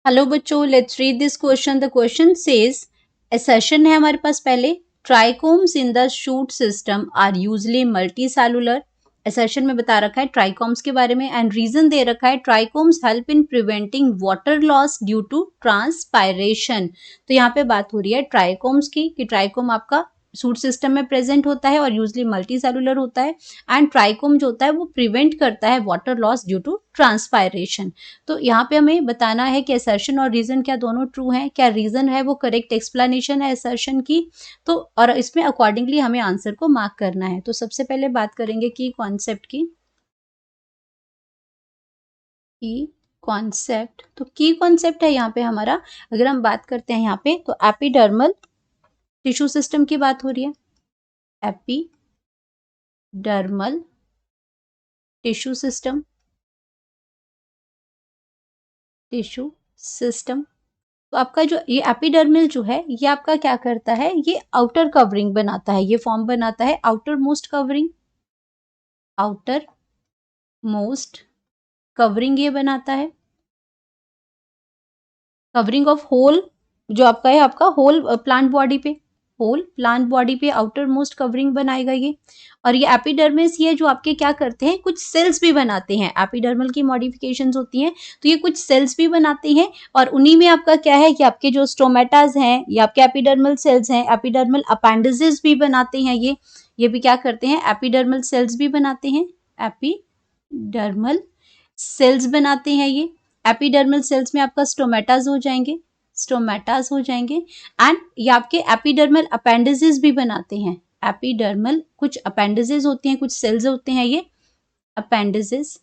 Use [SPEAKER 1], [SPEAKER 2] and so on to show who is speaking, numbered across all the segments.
[SPEAKER 1] Hello बच्चों, let's read this question. The question says assertion है हमारे पास पहले, trichomes in the shoot system are usually multicellular. assertion में बता रखा है ट्राइकोम्स के बारे में एंड रीजन दे रखा है trichomes help in preventing water loss due to transpiration. तो यहाँ पे बात हो रही है ट्राइकोम्स की कि ट्राइकोम आपका शूट सिस्टम में प्रेजेंट होता है और यूजली मल्टी सेलुलर होता है एंड ट्राइकोम जो होता है वो प्रिवेंट करता है water loss due to transpiration. तो यहाँ पे हमें बताना है कि असर्शन और रीजन क्या दोनों ट्रू हैं, क्या रीजन है वो करेक्ट एक्सप्लेनेशन है असर्शन की। तो और इसमें अकॉर्डिंगली हमें आंसर को मार्क करना है। तो सबसे पहले बात करेंगे की कॉन्सेप्ट की। कॉन्सेप्ट, तो की कॉन्सेप्ट है यहाँ पे हमारा, अगर हम बात करते हैं यहाँ पे तो एपिडर्मल टिश्यू सिस्टम की बात हो रही है। Epidermal tissue system, tissue system. तो आपका जो ये एपिडर्मल जो है ये आपका क्या करता है, ये आउटर कवरिंग बनाता है, ये फॉर्म बनाता है outer most covering, outer most covering ये बनाता है, कवरिंग ऑफ होल जो आपका है, आपका होल प्लांट बॉडी पे, होल प्लांट बॉडी पे आउटर मोस्ट कवरिंग बनाएगा ये। और ये एपिडर्मिस ये जो आपके क्या करते हैं, कुछ सेल्स भी बनाते हैं, एपिडर्मल की मॉडिफिकेशंस होती हैं तो ये कुछ सेल्स भी बनाते हैं और उन्हीं में आपका क्या है कि आपके जो स्टोमेटाज हैं या आपके एपिडर्मल सेल्स हैं, एपिडर्मल अपेंडिसेस भी बनाते हैं ये भी क्या करते हैं, एपिडर्मल सेल्स भी बनाते हैं, एपिडर्मल सेल्स बनाते हैं ये। एपिडर्मल सेल्स में आपका स्टोमेटाज हो जाएंगे, स्टोमेटास हो जाएंगे एंड ये आपके एपिडर्मल अपेंडिसेस भी बनाते हैं। एपिडर्मल कुछ अपेंडिसेस होती हैं, कुछ सेल्स होते हैं, ये अपेंडिसेस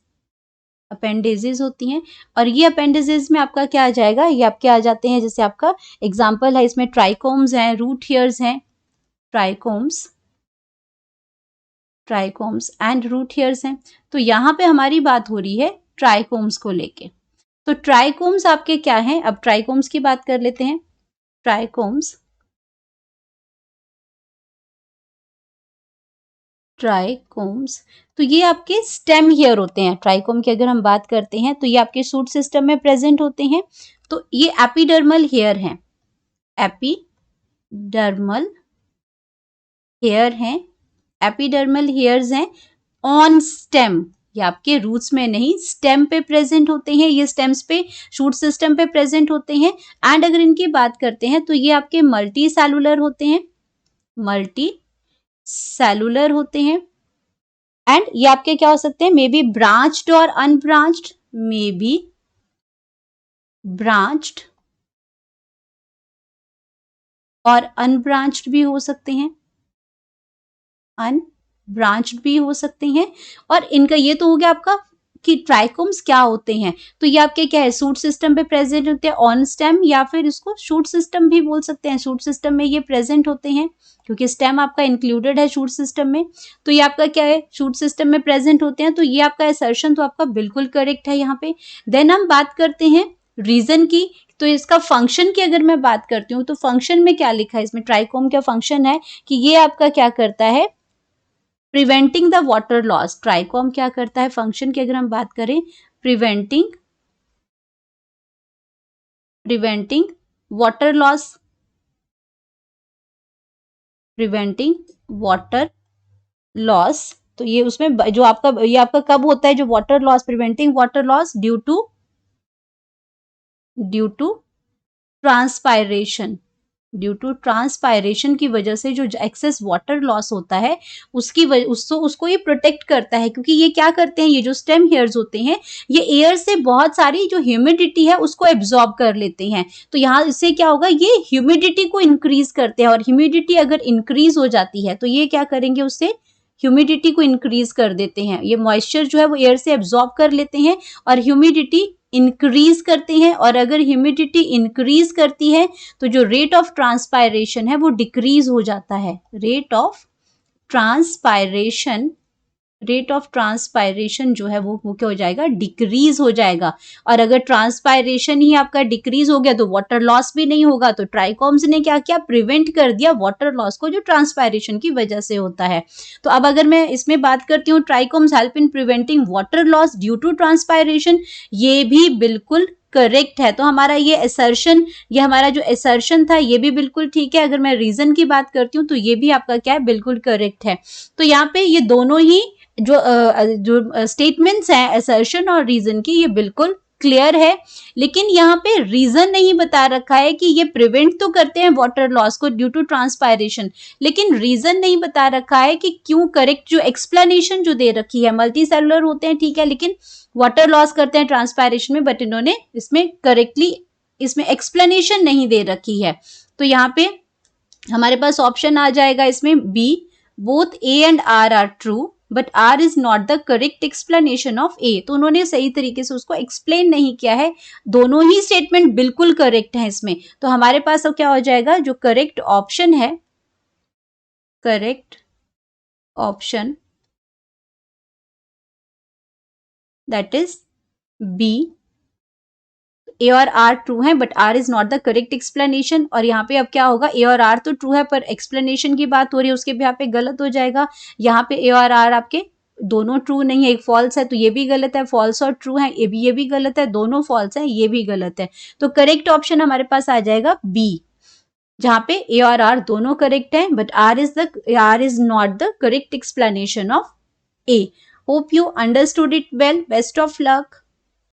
[SPEAKER 1] अपेंडिसेस होती हैं। और ये अपेंडिसेस में आपका क्या आ जाएगा, ये आपके आ जाते हैं, जैसे आपका एग्जांपल है इसमें ट्राइकोम्स हैं, रूट हेयर्स हैं, ट्राइकोम्स एंड रूट हेयर्स हैं। तो यहाँ पे हमारी बात हो रही है ट्राइकोम्स को लेके। तो ट्राइकोम्स आपके क्या हैं, अब ट्राइकोम्स की बात कर लेते हैं। ट्राइकोम्स तो ये आपके स्टेम हेयर होते हैं। ट्राइकोम की अगर हम बात करते हैं तो ये आपके शूट सिस्टम में प्रेजेंट होते हैं। तो ये एपिडर्मल हेयर हैं, एपिडर्मल हेयर हैं, एपिडर्मल हेयर्स हैं ऑन स्टेम, ये आपके रूट्स में नहीं स्टेम पे प्रेजेंट होते हैं, ये स्टेम्स पे शूट सिस्टम पे प्रेजेंट होते हैं। एंड अगर इनकी बात करते हैं तो ये आपके मल्टी सेलुलर होते हैं, मल्टी सेलुलर होते हैं एंड ये आपके क्या हो सकते हैं, मे बी ब्रांच्ड और अनब्रांच्ड, मे बी ब्रांच्ड और अनब्रांच्ड भी हो सकते हैं, अनब्रांच्ड भी हो सकते हैं। और इनका ये तो हो गया आपका कि ट्राइकोम्स क्या होते हैं। तो ये आपके क्या है, शूट सिस्टम पे प्रेजेंट होते हैं ऑन स्टेम, या फिर इसको शूट सिस्टम भी बोल सकते हैं। शूट सिस्टम में ये प्रेजेंट होते हैं क्योंकि स्टेम आपका इंक्लूडेड है शूट सिस्टम में। तो ये आपका क्या है, शूट सिस्टम में प्रेजेंट होते हैं। तो ये आपका असर्शन तो आपका बिल्कुल करेक्ट है यहाँ पे। देन हम बात करते हैं रीजन की। तो इसका फंक्शन की अगर मैं बात करती हूँ तो फंक्शन में क्या लिखा है, इसमें ट्राइकोम का फंक्शन है कि ये आपका क्या करता है, preventing the water loss. Trichome क्या करता है, फंक्शन की अगर हम बात करें, preventing water loss, preventing water loss. तो ये उसमें जो आपका ये आपका कब होता है, जो water loss, preventing water loss due to transpiration, due to transpiration की वजह से जो एक्सेस वाटर लॉस होता है उसकी उसको ये प्रोटेक्ट करता है। क्योंकि ये क्या करते हैं, ये जो स्टेम हेयर्स होते हैं ये एयर से बहुत सारी जो ह्यूमिडिटी है उसको एब्जॉर्ब कर लेते हैं। तो यहाँ इससे क्या होगा, ये ह्यूमिडिटी को इंक्रीज करते हैं और ह्यूमिडिटी अगर इंक्रीज हो जाती है तो ये क्या करेंगे, उससे ह्यूमिडिटी को इंक्रीज कर देते हैं। ये मॉइस्चर जो है वो एयर से एब्जॉर्ब कर लेते हैं और ह्यूमिडिटी इंक्रीज करते हैं। और अगर ह्यूमिडिटी इंक्रीज करती है तो जो रेट ऑफ ट्रांसपायरेशन है वो डिक्रीज हो जाता है। रेट ऑफ ट्रांसपायरेशन जो है वो क्या हो जाएगा, डिक्रीज हो जाएगा। और अगर ट्रांसपायरेशन ही आपका डिक्रीज हो गया तो वाटर लॉस भी नहीं होगा। तो ट्राइकोम्स ने क्या किया, प्रिवेंट कर दिया वाटर लॉस को जो ट्रांसपायरेशन की वजह से होता है। तो अब अगर मैं इसमें बात करती हूँ trichomes help in preventing water loss due to transpiration, ये भी बिल्कुल करेक्ट है। तो हमारा ये असर्शन, ये हमारा जो असर्शन था ये भी बिल्कुल ठीक है। अगर मैं रीजन की बात करती हूँ तो ये भी आपका क्या है, बिल्कुल करेक्ट है। तो यहाँ पे ये दोनों ही जो स्टेटमेंट्स हैं असर्शन और रीजन की, ये बिल्कुल क्लियर है। लेकिन यहाँ पे रीजन नहीं बता रखा है कि ये प्रिवेंट तो करते हैं वाटर लॉस को ड्यू टू ट्रांसपायरेशन, लेकिन रीजन नहीं बता रखा है कि क्यों। करेक्ट जो एक्सप्लेनेशन जो दे रखी है, मल्टी सेलुलर होते हैं ठीक है, लेकिन वाटर लॉस करते हैं ट्रांसपायरेशन में, बट इन्होंने इसमें करेक्टली इसमें एक्सप्लेनेशन नहीं दे रखी है। तो यहाँ पे हमारे पास ऑप्शन आ जाएगा इसमें B, both A and R R true but R is not the correct explanation of A. तो उन्होंने सही तरीके से उसको एक्सप्लेन नहीं किया है। दोनों ही स्टेटमेंट बिल्कुल करेक्ट है इसमें। तो हमारे पास अब क्या हो जाएगा, जो करेक्ट ऑप्शन है, correct option that is B, A और आर ट्रू है but R is not the correct explanation. और यहाँ पे अब क्या होगा, ए और आर तो ट्रू है पर एक्सप्लेनेशन की बात हो रही है उसके यहाँ पे गलत हो जाएगा। यहाँ पे ए और आर आपके दोनों ट्रू नहीं है, एक फॉल्स है, तो ये भी गलत है। फॉल्स और ट्रू है, ये भी गलत है। दोनों फॉल्स है, ये भी गलत है। तो करेक्ट ऑप्शन हमारे पास आ जाएगा बी, जहाँ पे ए और आर दोनों करेक्ट है but R is not the correct explanation of A. Hope you understood it well. Best of luck.